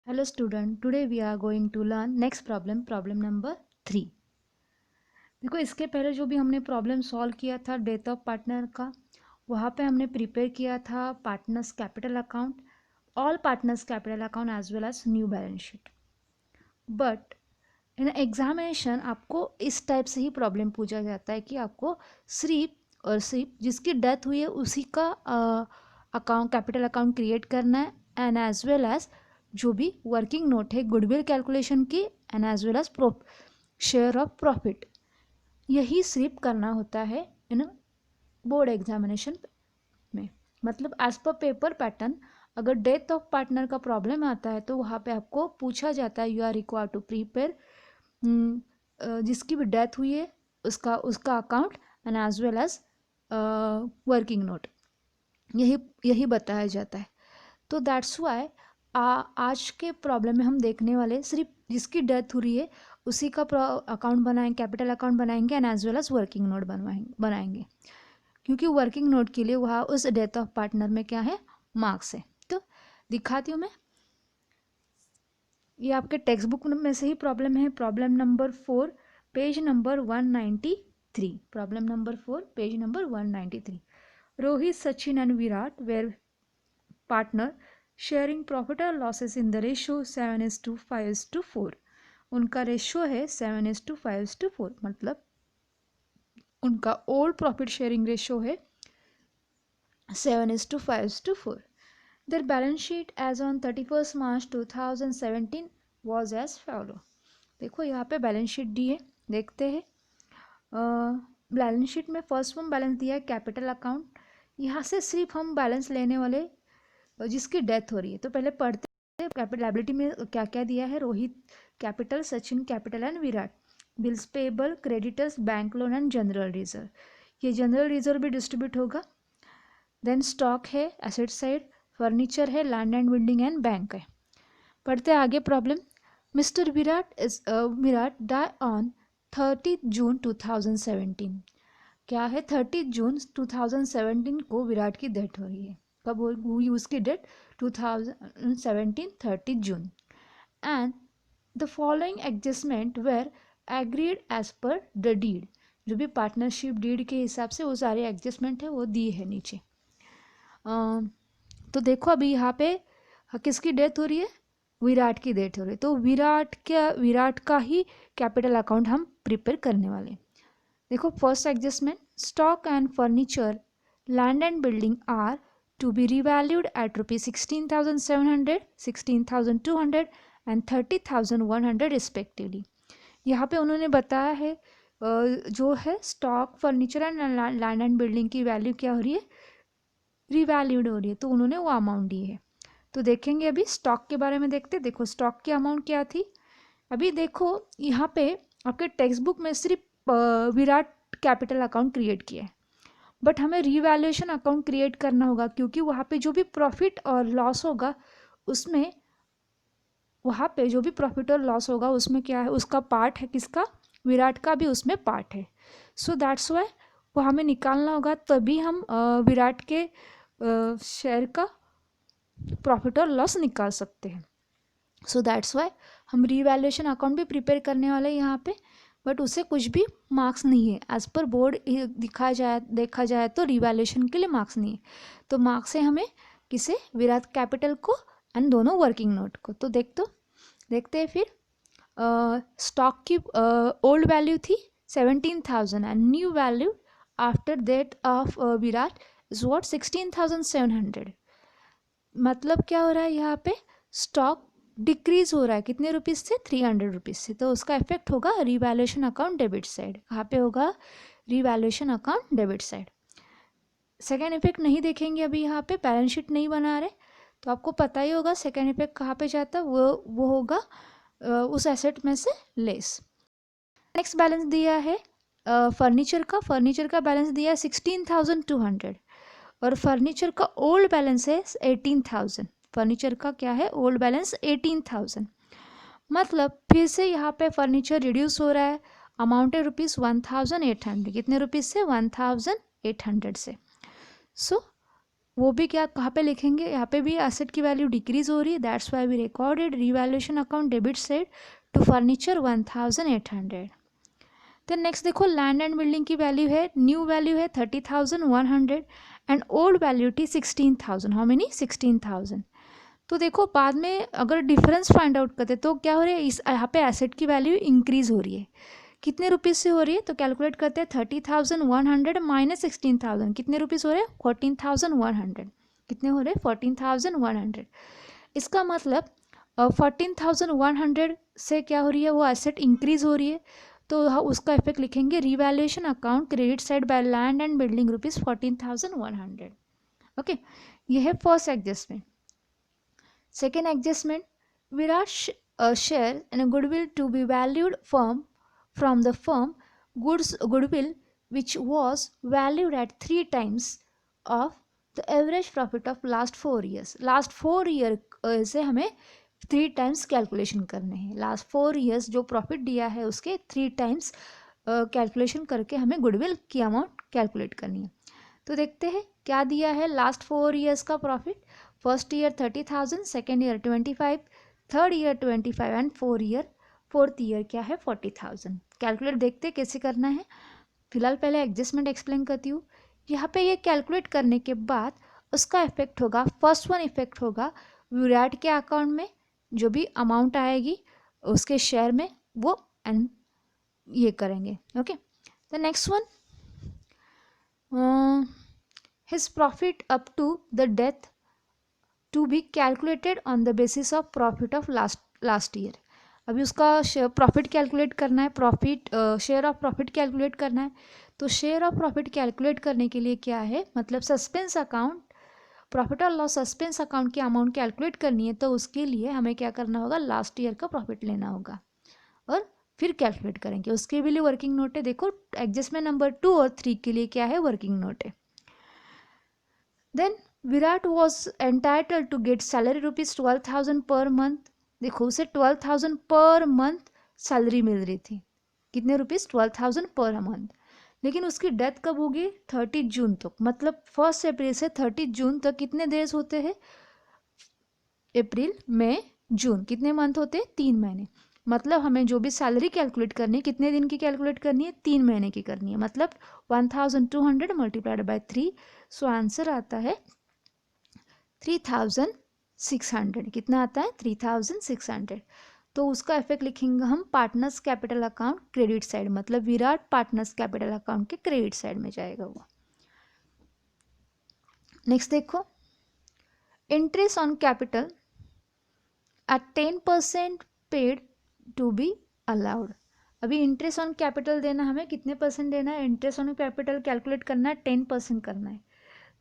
Hello student, today we are going to learn next problem number 3। देखो इसके पहले जो भी हमने प्रॉब्लम सॉल्व किया था डेथ ऑफ पार्टनर का, वहाँ पे हमने प्रिपेयर किया था partners capital account, all partners capital account as well as new balance sheet. But in examination आपको इस टाइप से ही प्रॉब्लम पूछा जाता है कि आपको सिर्फ जिसकी डेथ हुई है उसी का अकाउंट कैपिटल अकाउंट क्रिएट करना है, एंड एज वेल एज जो भी वर्किंग नोट है गुडविल कैलकुलेशन की, and as well as share of profit, यही सिर्फ करना होता है इन बोर्ड एग्जामिनेशन में। मतलब एज पर पेपर पैटर्न अगर डेथ ऑफ पार्टनर का प्रॉब्लम आता है तो वहाँ पे आपको पूछा जाता है you are required to prepare जिसकी भी डेथ हुई है उसका account and as well as working note, यही बताया जाता है। तो दैट्स वाई आज के प्रॉब्लम में हम देखने वाले सिर्फ जिसकी डेथ हो रही है उसी का अकाउंट बनाएंगे, कैपिटल अकाउंट बनाएंगे and as well as working note बनाएंगे, क्योंकि वर्किंग नोट के लिए वहाँ उस डेथ ऑफ पार्टनर में क्या है, मार्क्स है। तो दिखाती हूँ मैं, ये आपके टेक्स्ट बुक में से ही प्रॉब्लम है, problem number 4 page number 193। Problem number 4 page number 193। Rohit, Sachin and Virat were partner sharing profit और लॉसेस इन द रेशो 7:5:4। उनका रेशो है 7:5:4, मतलब उनका ओल्ड प्रॉफिट शेयरिंग रेशो है 7:5:4। Their balance sheet as on 31st March 2017 was as follow। देखो यहाँ पे balance sheet दी है, देखते हैं। बैलेंस शीट में फर्स्ट वन बैलेंस दिया है कैपिटल अकाउंट। यहाँ से सिर्फ हम बैलेंस लेने वाले जिसकी डेथ हो रही है, तो पहले पढ़ते हैं कैपिटल लायबिलिटी में क्या क्या दिया है। Rohit capital, Sachin capital and Virat bills payable, creditors, bank loan and general reserve. ये जनरल रिजर्व भी डिस्ट्रीब्यूट होगा। देन स्टॉक है एसेट साइड, फर्नीचर है, land and building and bank है। पढ़ते हैं आगे problem. Mister Virat die on 30 June 2017। क्या है, 30 जून 2017 को विराट की डेथ हो रही है। कब हुई उसकी death, 2017 30 June. And the following adjustment were agreed as per the deed. जो भी पार्टनरशिप डीड के हिसाब से वो सारे एडजस्टमेंट है वो दिए है नीचे। तो देखो अभी यहाँ पे किसकी डेथ हो रही है, विराट की डेथ हो रही है, तो विराट का ही कैपिटल अकाउंट हम प्रिपेयर करने वाले। देखो first adjustment, stock and furniture, land and building are to be revalued at ₹16,700, 16,200 and 30,100 respectively. यहाँ पे उन्होंने बताया है जो है stock, furniture and land and building की वैल्यू क्या हो रही है, रिवैल्यूड हो रही है, तो उन्होंने वो अमाउंट दी है। तो देखेंगे अभी स्टॉक के बारे में देखते। देखो स्टॉक की अमाउंट क्या थी, अभी देखो यहाँ पे आपके टेक्स्ट बुक में सिर्फ विराट कैपिटल अकाउंट क्रिएट किया है, बट हमें रिवैल्यूएशन अकाउंट क्रिएट करना होगा, क्योंकि वहाँ पे जो भी प्रॉफिट और लॉस होगा उसमें वहाँ पे जो भी प्रॉफिट और लॉस होगा उसमें क्या है, उसका पार्ट है किसका, विराट का भी उसमें पार्ट है। सो दैट्स वाई वो हमें निकालना होगा, तभी हम विराट के शेयर का प्रॉफिट और लॉस निकाल सकते हैं। सो दैट्स वाई हम रीवैल्यूएशन अकाउंट भी प्रिपेयर करने वाले हैं यहाँ पे, बट उसे कुछ भी मार्क्स नहीं है एज पर बोर्ड देखा जाए तो रिवैल्यूएशन के लिए मार्क्स नहीं है। तो मार्क्स है हमें किसे, विराट कैपिटल को एंड दोनों वर्किंग नोट को। तो देखते हैं फिर। स्टॉक की ओल्ड वैल्यू थी 17,000 and new value after death of Virat is what 16,700। मतलब क्या हो रहा है यहाँ पे, स्टॉक डिक्रीज हो रहा है कितने रुपीज़ से, 300 रुपीज़ से, तो उसका इफेक्ट होगा रिवैल्यूएशन अकाउंट डेबिट साइड। कहाँ पे होगा, revaluation account debit side. Second effect नहीं देखेंगे अभी, यहाँ पे बैलेंस शीट नहीं बना रहे, तो आपको पता ही होगा सेकेंड इफेक्ट कहाँ पे जाता है, वो होगा उस एसेट में से लेस। नेक्स्ट बैलेंस दिया है फर्नीचर का बैलेंस दिया है 16,200 और फर्नीचर का ओल्ड बैलेंस है 18,000। फर्नीचर का क्या है, ओल्ड बैलेंस 18,000। मतलब फिर से यहाँ पे फर्नीचर रिड्यूस हो रहा है, अमाउंट है ₹1,800। कितने रुपीज़ से, 1,800 से। सो वो भी क्या कहाँ पे लिखेंगे, यहाँ पे भी एसेट की वैल्यू डिक्रीज हो रही है, that's why we recorded revaluation account debit side to furniture 1800। Then next देखो लैंड एंड बिल्डिंग की वैल्यू है, न्यू वैल्यू है 30,100 एंड ओल्ड वैल्यू थी 16,000। How many? 16,000। तो देखो बाद में अगर डिफरेंस फाइंड आउट करते तो क्या हो रहा है, इस यहाँ पे एसेट की वैल्यू इंक्रीज हो रही है, कितने रुपीज़ से हो रही है, तो कैलकुलेट करते हैं 30,100 माइनस 16,000 कितने रुपीज़ हो रहे हैं, 14,100। कितने हो रहे हैं, 14,100। इसका मतलब 14,100 से क्या हो रही है, वो एसेट इंक्रीज हो रही है, तो उसका इफेक्ट लिखेंगे revaluation account credit side by land and building rupees 14,100। Okay, ये है first adjustment. Second adjustment, Virat share and a goodwill to be valued from the firm goodwill which was valued at 3 times of the average profit of last 4 years। Last 4 year से हमें 3 times calculation करने हैं, last 4 years जो profit दिया है उसके 3 times calculation करके हमें गुडविल की अमाउंट कैलकुलेट करनी है। तो देखते हैं क्या दिया है लास्ट 4 ईयर्स का profit. First year 30,000, second year 25, third year 25 and fourth year क्या है 40,000। कैलकुलेट देखते कैसे करना है, फिलहाल पहले एडजस्टमेंट एक्सप्लेन करती हूँ। यहाँ पे ये कैलकुलेट करने के बाद उसका इफेक्ट होगा, फर्स्ट वन इफेक्ट होगा विराट के अकाउंट में, जो भी अमाउंट आएगी उसके शेयर में वो एंड ये करेंगे। Okay, the next one his profit up to the death to be calculated on the basis of profit of last year. अभी उसका प्रॉफिट कैलकुलेट करना है, profit share of profit calculate करना है। तो शेयर ऑफ प्रॉफिट कैलकुलेट करने के लिए क्या है, मतलब सस्पेंस अकाउंट, प्रॉफिट और लॉस सस्पेंस अकाउंट की अमाउंट कैलकुलेट करनी है, तो उसके लिए हमें क्या करना होगा, लास्ट ईयर का प्रॉफिट लेना होगा और फिर कैलकुलेट करेंगे। उसके भी लिए वर्किंग नोट है, देखो एडजस्टमेंट नंबर 2 और 3 के लिए क्या है, वर्किंग नोट है। Then Virat was entitled to get salary rupees 12,000 per month. देखो उसे 12,000 पर मंथ सैलरी मिल रही थी, कितने रुपीज़, 12,000 पर मंथ। लेकिन उसकी डेथ कब होगी, 30 जून तक, मतलब 1 अप्रैल से 30 जून तक कितने डेज होते हैं, अप्रैल मई जून, कितने मंथ होते हैं, 3 महीने। मतलब हमें जो भी सैलरी कैलकुलेट करनी है कितने दिन की कैलकुलेट करनी है, 3 महीने की करनी है, मतलब 1,200 मल्टीप्लाइड बाय 3, सो आंसर आता है 3,600। कितना आता है, 3,600। तो उसका इफेक्ट लिखेंगे हम partners capital account credit side, मतलब विराट पार्टनर्स कैपिटल अकाउंट के क्रेडिट साइड में जाएगा वो। नेक्स्ट देखो, interest on capital at 10% paid to be allowed. अभी इंटरेस्ट ऑन कैपिटल देना, हमें कितने परसेंट देना है, इंटरेस्ट ऑन कैपिटल कैलकुलेट करना है, 10% करना है।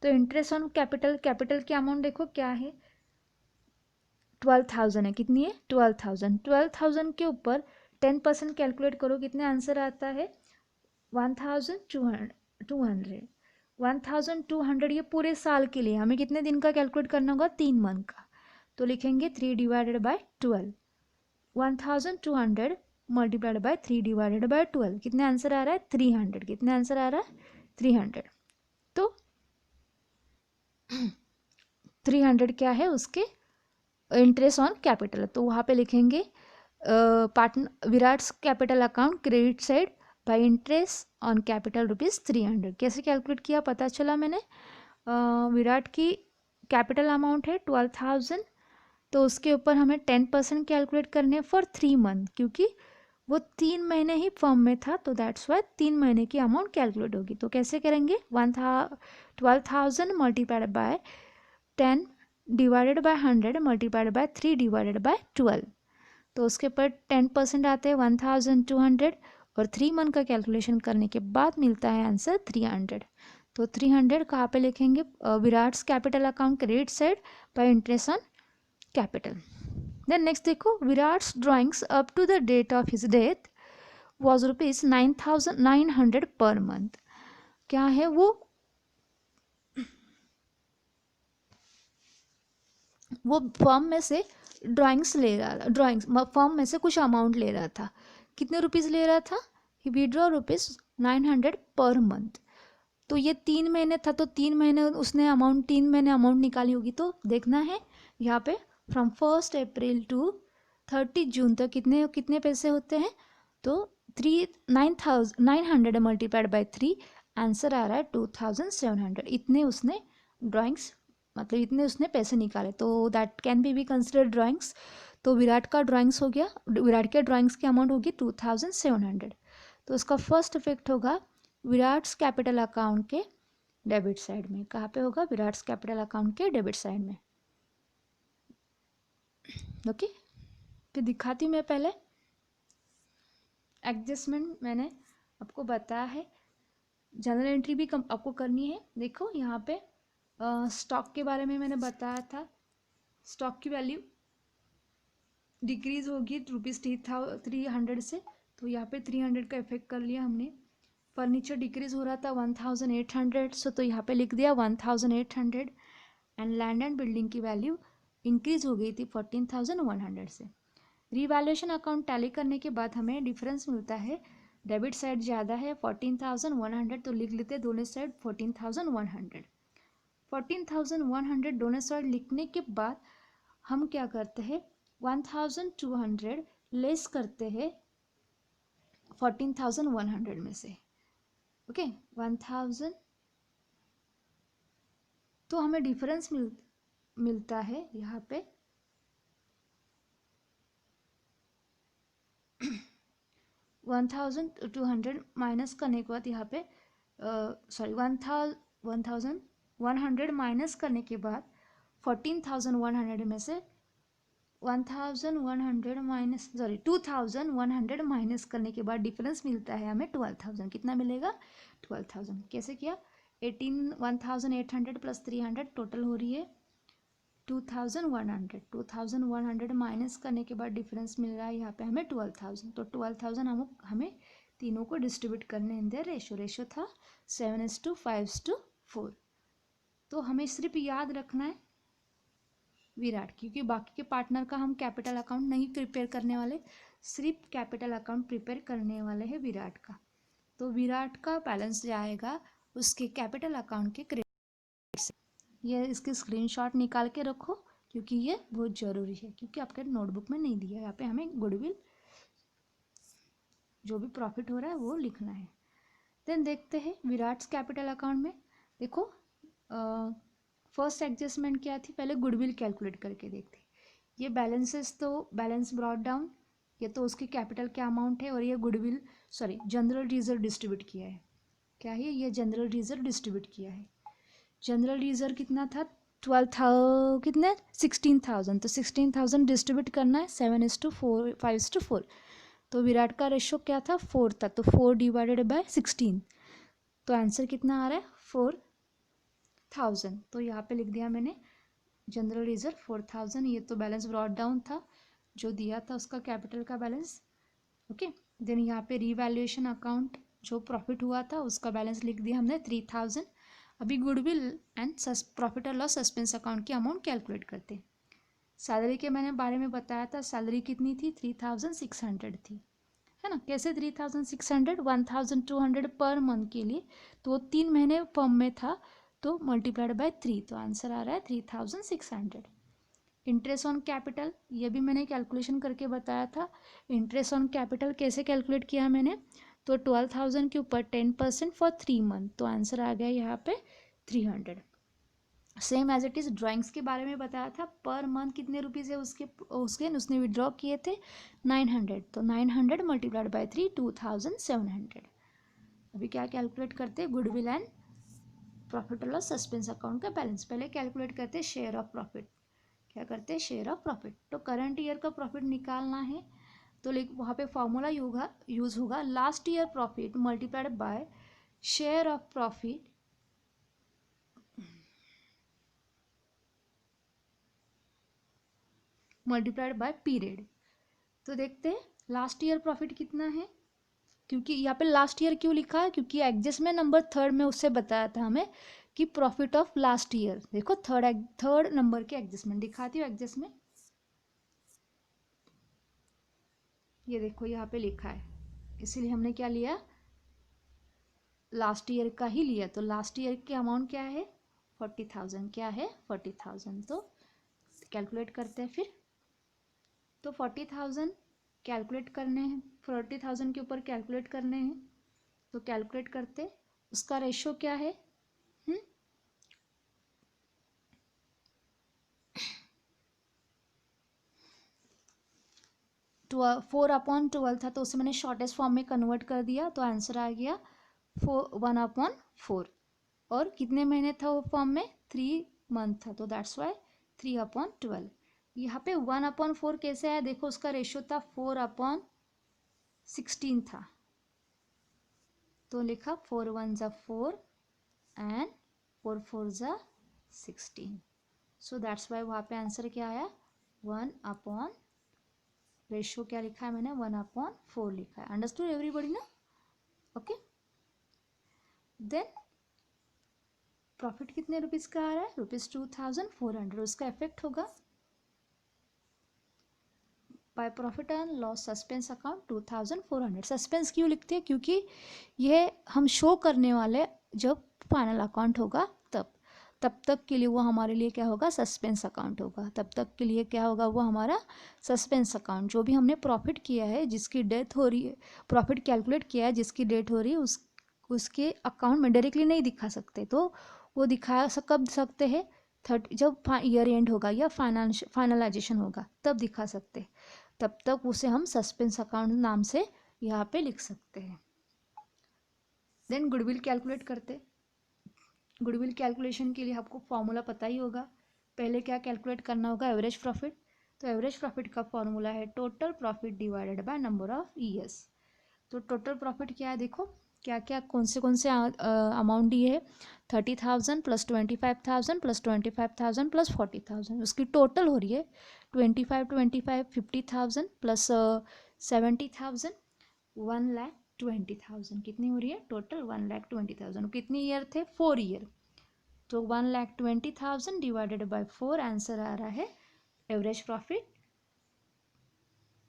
तो इंटरेस्ट ऑन कैपिटल, कैपिटल की अमाउंट देखो क्या है, 12,000 है, कितनी है, 12,000। 12,000 के ऊपर 10% कैलकुलेट करो, कितने आंसर आता है, 1,200। 1,200 ये पूरे साल के लिए, हमें कितने दिन का कैलकुलेट करना होगा, 3 मंथ का। तो लिखेंगे 3 divided by 12, 1,200 multiplied by 3 divided by 12, कितने आंसर आ रहा है, 300। कितने आंसर आ रहा है, 300। तो 300 क्या है उसके इंटरेस्ट ऑन कैपिटल, तो वहाँ पे लिखेंगे partner Virat's capital account credit side by interest on capital rupees 300। कैसे कैलकुलेट किया पता चला मैंने, विराट की कैपिटल अमाउंट है 12,000, तो उसके ऊपर हमें 10% कैलकुलेट करने फॉर 3 मंथ, क्योंकि वो 3 महीने ही फर्म में था, तो दैट्स वाई 3 महीने की अमाउंट कैलकुलेट होगी। तो कैसे करेंगे, 12,000 multiplied by 10 divided by 100 multiplied by 3 divided by 12, तो उसके ऊपर 10% आते हैं 1,200, और 3 मंथ का कैलकुलेशन करने के बाद मिलता है आंसर 300। तो 300 कहाँ पे लिखेंगे, Virat's capital account credit side by interest on capital. Then next देखो, Virat's drawings up to the date of his death was rupees 9,900 per month. क्या है वो फर्म में से ड्राइंग्स ले रहा था, ड्राइंग्स फर्म में से कुछ अमाउंट ले रहा था, कितने रुपीज़ ले रहा था, ही विड्रॉ रुपीज़ 900 पर मंथ। तो ये 3 महीने था, तो 3 महीने उसने अमाउंट 3 महीने अमाउंट निकाली होगी। तो देखना है यहाँ पे फ्रॉम 1 अप्रैल टू 30 जून तक कितने कितने पैसे होते हैं। तो 900 मल्टीप्लाइड बाई 3, आंसर आ रहा है 2700। इतने उसने ड्राइंग्स, मतलब इतने उसने पैसे निकाले, तो that can be consider drawings. तो विराट का ड्राइंग्स हो गया, विराट के ड्राइंग्स की अमाउंट होगी 2700। तो उसका फर्स्ट इफेक्ट होगा विराट्स कैपिटल अकाउंट के डेबिट साइड में। कहाँ पे होगा? विराट्स कैपिटल अकाउंट के डेबिट साइड में। ओके, फिर दिखाती हूँ मैं पहले एडजस्टमेंट। मैंने आपको बताया है जनरल एंट्री भी आपको करनी है। देखो यहाँ पे स्टॉक के बारे में मैंने बताया था, स्टॉक की वैल्यू डिक्रीज होगी ₹300 से, तो यहाँ पे 300 का इफेक्ट कर लिया हमने। फर्नीचर डिक्रीज हो रहा था 1800, सो तो यहाँ पे लिख दिया 1800। एंड लैंड एंड बिल्डिंग की वैल्यू इंक्रीज हो गई थी 14100 से। रीवैल्यूएशन अकाउंट टैली करने के बाद हमें डिफरेंस मिलता है, डेबिट साइड ज़्यादा है 14100, तो लिख लेते दोनों साइड 14100। 14100 दोनों साइड लिखने के बाद हम क्या करते हैं, 1200 लेस करते हैं 14100 में से। ओके 1000, तो हमें डिफरेंस मिलता है यहाँ पे 1200 माइनस करने के बाद यहाँ पे सॉरी 1100 माइनस करने के बाद 14100 में से 1100 माइनस 2100 माइनस करने के बाद डिफरेंस मिलता है हमें 12000। कितना मिलेगा? 12000। कैसे किया? 1800 प्लस 300 टोटल हो रही है 2100 माइनस करने के बाद डिफरेंस मिल रहा है यहाँ पे हमें 12000। तो 12000 हमें तीनों को डिस्ट्रीब्यूट करने इन देयर रेशो था 7:5:4। तो हमें सिर्फ याद रखना है विराट, क्योंकि बाकी के पार्टनर का हम कैपिटल अकाउंट नहीं प्रिपेयर करने वाले, सिर्फ कैपिटल अकाउंट प्रिपेयर करने वाले हैं विराट का। तो विराट का बैलेंस जाएगा उसके कैपिटल अकाउंट के क्रेडिट से। ये इसके स्क्रीनशॉट निकाल के रखो, क्योंकि ये बहुत ज़रूरी है, क्योंकि आपके नोटबुक में नहीं दिया है। यहाँ पे हमें गुडविल जो भी प्रॉफिट हो रहा है वो लिखना है। देन देखते हैं विराट्स कैपिटल अकाउंट में। देखो फर्स्ट एडजस्टमेंट क्या थी, पहले गुडविल कैलकुलेट करके देखते। ये बैलेंसेस, तो बैलेंस ब्रॉट डाउन, ये तो उसकी कैपिटल क्या अमाउंट है, और ये गुडविल जनरल रिजर्व डिस्ट्रीब्यूट किया है। क्या है ये? जनरल रिजर्व डिस्ट्रीब्यूट किया है। जनरल रिजर्व कितना था? 16,000। तो 16,000 डिस्ट्रीब्यूट करना है 7:5:4। तो विराट का रेशो क्या था? 4 था, तो 4 डिवाइडेड बाय 16, तो आंसर कितना आ रहा है? 4000। तो यहाँ पे लिख दिया मैंने जनरल रिजर्व 4000। ये तो बैलेंस ब्रॉट डाउन था जो दिया था उसका कैपिटल का बैलेंस। ओके, देन यहाँ पे रीवैल्यूएशन अकाउंट जो प्रॉफिट हुआ था उसका बैलेंस लिख दिया हमने 3000। अभी गुडविल एंड प्रॉफिट और लॉस सस्पेंस अकाउंट की अमाउंट कैलकुलेट करते। सैलरी के मैंने बारे में बताया था, सैलरी कितनी थी? 3600 थी, है ना। कैसे 3600? 1200 पर मंथ के लिए, तो 3 महीने फर्म में था, तो मल्टीप्लाइड बाय 3, तो आंसर आ रहा है 3600। इंटरेस्ट ऑन कैपिटल, ये भी मैंने कैलकुलेशन करके बताया था। इंटरेस्ट ऑन कैपिटल कैसे कैलकुलेट किया मैंने? तो 12,000 के ऊपर 10% फॉर 3 मंथ, तो आंसर आ गया यहाँ पे 300। Same as it is drawings के बारे में बताया था, पर मंथ कितने रुपीज़ है उसने विड्रॉ किए थे 900, तो 900 मल्टीप्लाइड बाय 3 2700। अभी क्या कैलकुलेट करते हैं? गुडविल एंड प्रॉफिट और लॉस सस्पेंस अकाउंट का बैलेंस। पहले कैलकुलेट करते हैं शेयर ऑफ प्रॉफिट। क्या करते हैं? Share of profit. तो करंट ईयर का प्रॉफिट निकालना है, तो वहाँ पे फॉर्मूला यूज़ होगा last year profit multiplied by share of profit multiplied by period. तो देखते हैं लास्ट ईयर प्रॉफिट कितना है। क्योंकि यहाँ पे लास्ट ईयर क्यों लिखा है? क्योंकि एडजस्टमेंट नंबर 3 में उससे बताया था हमें कि प्रॉफिट ऑफ लास्ट ईयर। देखो थर्ड नंबर के एडजस्टमेंट दिखाती हूँ। एडजस्टमेंट ये देखो यहाँ पे लिखा है, इसीलिए हमने क्या लिया? लास्ट ईयर का ही लिया, तो लास्ट ईयर की अमाउंट क्या है 40,000, क्या है 40,000। तो कैलकुलेट करते हैं फिर। तो 40,000 कैलकुलेट करने हैं, 40,000 के ऊपर कैलकुलेट करने हैं, तो कैलकुलेट करते, उसका रेशो क्या है 4/12 था, तो उसे मैंने शॉर्टेस्ट फॉर्म में कन्वर्ट कर दिया, तो आंसर आ गया 1/4। और कितने महीने था वो फॉर्म में 3 मंथ था, तो दैट्स वाई 3/12। यहाँ पे 1/4 कैसे आया, देखो उसका रेशियो था 4/16 था, तो लिखा 4 1 ज़ा 4 एंड 4 4 ज़ा 16। सो दैट्स वाई वहाँ पे आंसर क्या आया 1/, रेशियो क्या लिखा है मैंने 1/4 लिखा है। अंडरस्टूड एवरीबॉडी ना? ओके। देन प्रॉफिट कितने रुपीज़ का आ रहा है, ₹2,400, उसका इफेक्ट होगा by profit and loss suspense account 2,400। Suspense क्यों लिखते हैं, क्योंकि यह हम शो करने वाले जब फाइनल अकाउंट होगा तब तक के लिए वो हमारे लिए क्या होगा सस्पेंस अकाउंट होगा, तब तक के लिए क्या होगा वो हमारा सस्पेंस अकाउंट। जो भी हमने प्रॉफिट किया है, जिसकी डेथ हो रही है, प्रॉफिट कैलकुलेट किया है, जिसकी डेट हो रही है, उसके अकाउंट में डायरेक्टली नहीं दिखा सकते, तो वो कब सकते हैं जब ईयर एंड होगा या फाइनलाइजेशन होगा तब दिखा सकते, तब तक उसे हम सस्पेंस अकाउंट नाम से यहाँ पे लिख सकते हैं। देन गुडविल कैलकुलेट करते। गुडविल कैलकुलेशन के लिए आपको फॉर्मूला पता ही होगा। पहले क्या कैलकुलेट करना होगा, एवरेज प्रॉफिट। तो एवरेज प्रॉफिट का फॉर्मूला है total profit divided by number of years. तो टोटल प्रॉफिट क्या है, देखो क्या क्या कौन से अमाउंट दिए है, 30,000 प्लस 25,000 प्लस 25,000 प्लस 40,000, उसकी टोटल हो रही है 25 50,000 प्लस 70,000 1,20,000। कितनी हो रही है टोटल 1,20,000। कितने ईयर थे 4 ईयर, तो 1,20,000 डिवाइडेड बाय 4, आंसर आ रहा है एवरेज प्रॉफिट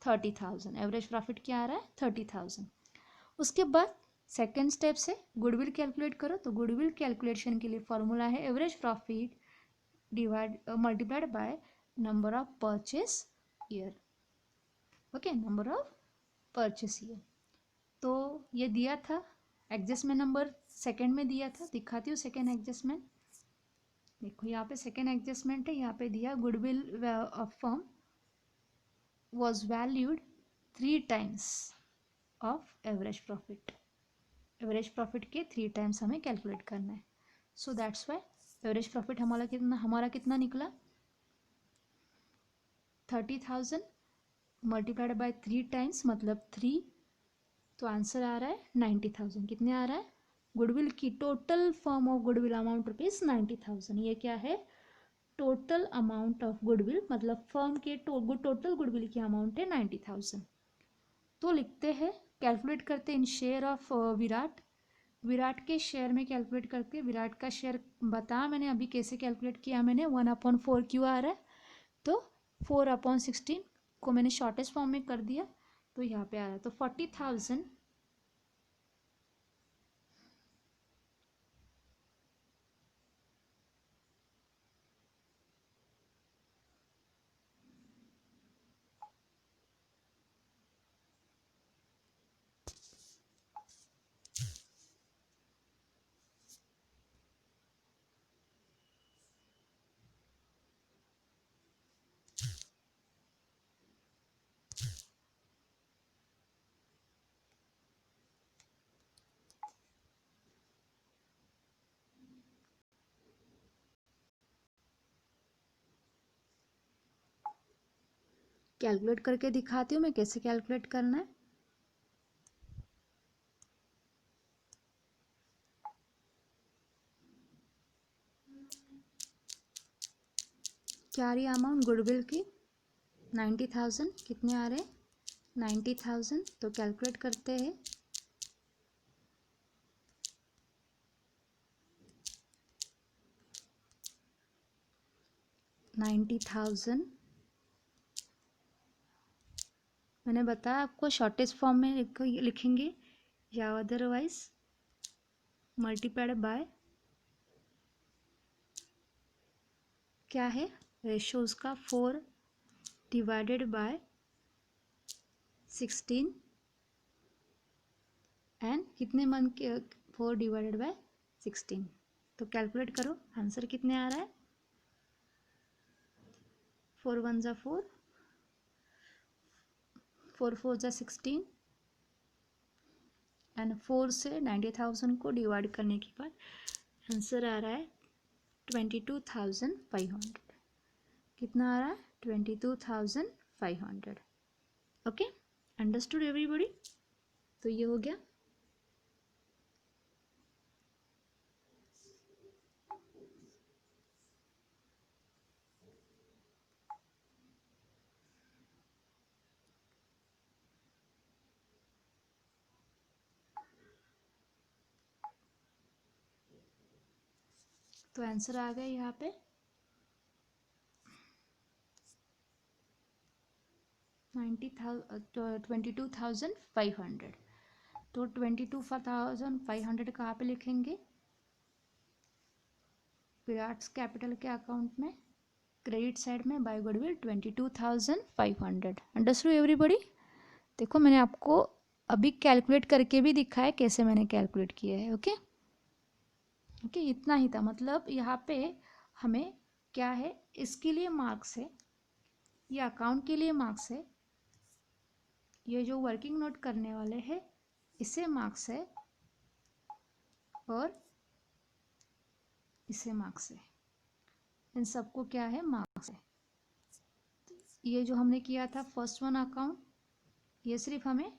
30,000। एवरेज प्रॉफिट क्या आ रहा है 30,000। उसके बाद सेकेंड स्टेप से गुडविल कैलकुलेट करो। तो गुडविल कैलकुलेशन के लिए फॉर्मूला है average profit multiplied by number of purchase year. Okay, number of purchase year. तो ये दिया था एडजस्टमेंट नंबर सेकेंड में दिया था, दिखाती हूँ सेकेंड एडजस्टमेंट। देखो यहाँ पे सेकेंड एडजस्टमेंट है, यहाँ पे दिया goodwill of firm was valued 3 times of average profit. Average profit के 3 टाइम्स हमें कैलकुलेट करना है। So that's why average profit हमारा कितना निकला 30,000 मल्टीप्लाइड बाय 3 टाइम्स मतलब 3, तो आंसर आ रहा है 90,000। कितने आ रहा है गुडविल की total form of goodwill amount ₹90,000। ये क्या है टोटल अमाउंट ऑफ गुडविल, मतलब फर्म के टोटल गुडविल की अमाउंट है 90,000। तो लिखते हैं कैलकुलेट करते इन शेयर ऑफ विराट। विराट के शेयर में कैलकुलेट करके, विराट का शेयर बता मैंने अभी कैसे कैलकुलेट किया, मैंने 1/4 क्यों आ रहा है, तो 4/16 को मैंने शॉर्टेस्ट फॉर्म में कर दिया, तो यहाँ पे आ रहा है। तो 40,000 कैलकुलेट करके दिखाती हूँ मैं कैसे कैलकुलेट करना है। क्या रही अमाउंट गुडविल की 90,000, कितने आ रहे 90,000, तो कैलकुलेट करते हैं। मैंने बताया आपको शॉर्टेस्ट फॉर्म में लिखेंगे या अदरवाइज मल्टीप्लाइड बाय क्या है रेशो उसका 4 डिवाइडेड बाय 16 एंड कितने मंथ के 4 डिवाइडेड बाय 16। तो कैलकुलेट करो आंसर कितने आ रहा है। 4 1 जा 4, 4 4 जा 16 एंड 4 से 90,000 को डिवाइड करने के बाद आंसर आ रहा है 22,500। कितना आ रहा है 22,500। Okay, understood everybody. तो ये हो गया। तो आंसर आ गया यहाँ पे 22,500। तो 22,500 कहाँ पे लिखेंगे, विराट्स कैपिटल के अकाउंट में क्रेडिट साइड में बाय गुडविल 22,500। Understood everybody. देखो मैंने आपको अभी कैलकुलेट करके भी दिखाया कैसे मैंने कैलकुलेट किया है। ओके ओके, इतना ही था। मतलब यहाँ पे हमें क्या है, इसके लिए मार्क्स है, ये अकाउंट के लिए मार्क्स है, ये जो वर्किंग नोट करने वाले हैं इसे मार्क्स है, और इसे मार्क्स है। इन सबको क्या है, मार्क्स है। ये जो हमने किया था फर्स्ट वन अकाउंट, ये सिर्फ हमें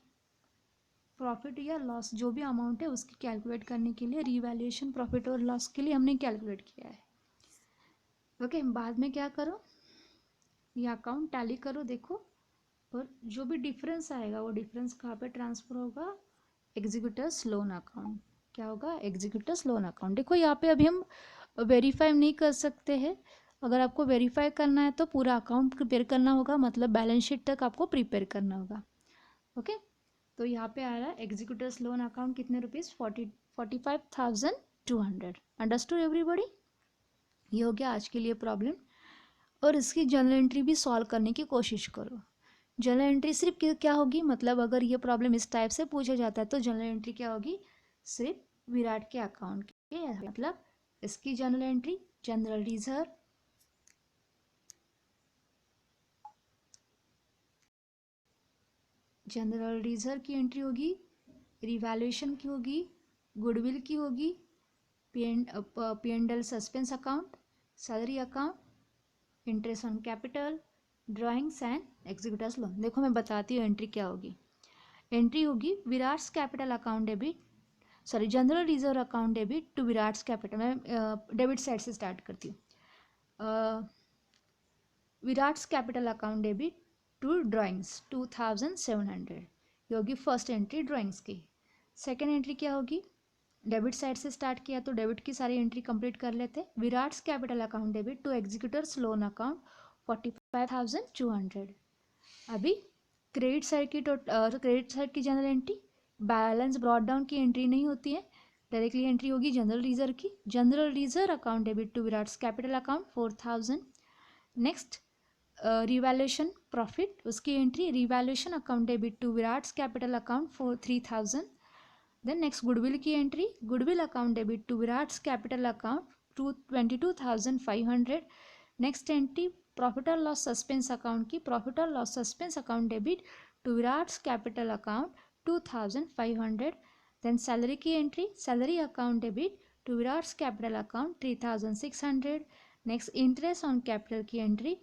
प्रॉफिट या लॉस जो भी अमाउंट है उसकी कैलकुलेट करने के लिए, रिवैल्यूएशन प्रॉफिट और लॉस के लिए हमने कैलकुलेट किया है। ओके, बाद में क्या करो, ये अकाउंट टैली करो, देखो, और जो भी डिफरेंस आएगा वो डिफरेंस कहाँ पे ट्रांसफर होगा, एग्जीक्यूटर्स लोन अकाउंट। क्या होगा, एग्जीक्यूटर्स लोन अकाउंट। देखो यहाँ पे अभी हम वेरीफाई नहीं कर सकते हैं। अगर आपको वेरीफाई करना है तो पूरा अकाउंट प्रिपेयर करना होगा, मतलब बैलेंस शीट तक आपको प्रिपेयर करना होगा। ओके, तो यहाँ पे आ रहा है एग्जीक्यूटर्स लोन अकाउंट कितने रुपीज़, 45,200। Understood everybody. ये हो गया आज के लिए प्रॉब्लम। और इसकी जर्नल एंट्री भी सॉल्व करने की कोशिश करो। जर्नल एंट्री सिर्फ क्या होगी, मतलब अगर ये प्रॉब्लम इस टाइप से पूछा जाता है तो जर्नल एंट्री क्या होगी, सिर्फ विराट के अकाउंट के, मतलब इसकी journal entry general reserve, general reserve की एंट्री होगी, रिवैल्यूएशन की होगी, गुडविल की होगी, P&L suspense account, salary account, interest on capital, drawings and executors loan. देखो मैं बताती हूँ एंट्री क्या होगी। एंट्री होगी Virat's capital account debit, sorry general reserve account debit to Virat's capital. मैं डेबिट साइड से स्टार्ट करती हूँ। Virat's capital account debit to drawings 2,700, ये होगी फर्स्ट एंट्री ड्राइंग्स की। सेकेंड एंट्री क्या होगी, डेबिट साइड से स्टार्ट किया तो डेबिट की सारी एंट्री कंप्लीट कर लेते। Virat's capital account debit to executors loan account 45,200। अभी क्रेडिट साइड की क्रेडिट साइड की general entry, balance brought down की एंट्री नहीं होती है, डायरेक्टली एंट्री होगी जनरल रिजर्व की। General reserve account debit to Virat's capital account 4,000। Next revaluation profit, उसकी entry revaluation account debit to Virat's capital account 3,000। Then next goodwill की entry, goodwill account debit to Virat's capital account 22,500। Next entry profit और loss suspense account की, profit और loss suspense account debit to Virat's capital account 2,500। Then salary की entry, salary account debit to Virat's capital account 3,600। Next interest on capital की entry,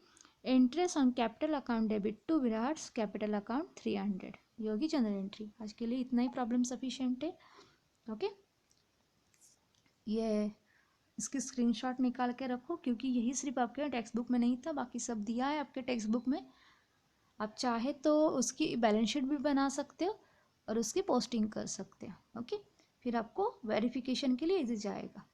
interest on capital account debit to Virat's capital account 300। ये होगी general entry. आज के लिए इतना ही problem sufficient है। ओके, ये इसकी स्क्रीनशॉट निकाल के रखो, क्योंकि यही सिर्फ आपके टेक्स्ट बुक में नहीं था, बाकी सब दिया है आपके टेक्स्ट बुक में। आप चाहे तो उसकी बैलेंस शीट भी बना सकते हो और उसकी पोस्टिंग कर सकते हो। ओके, फिर आपको वेरिफिकेशन के लिए इजी जाएगा।